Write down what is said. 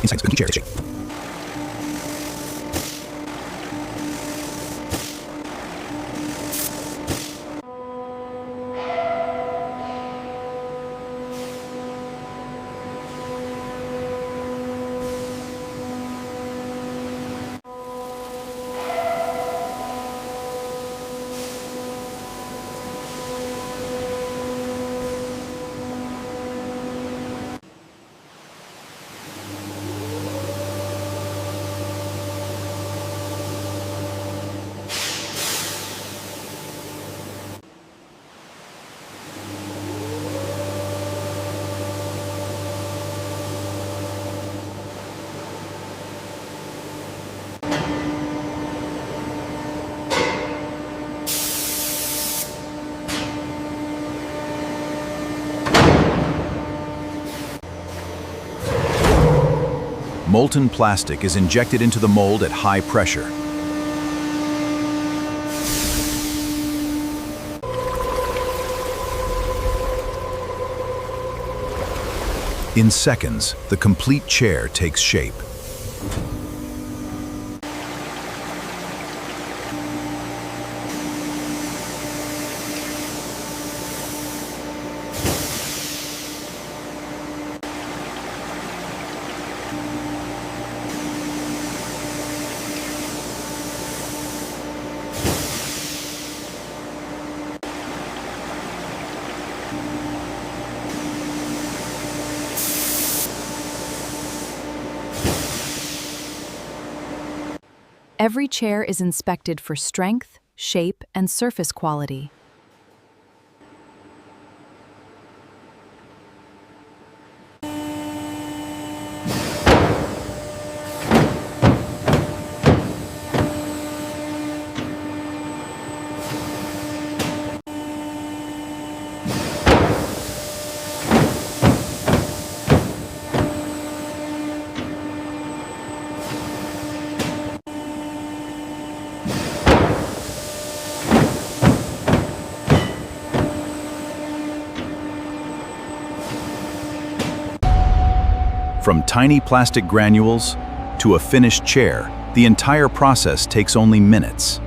Inside the chair is shape. Molten plastic is injected into the mold at high pressure. In seconds, the complete chair takes shape. Every chair is inspected for strength, shape, and surface quality. From tiny plastic granules to a finished chair, the entire process takes only minutes.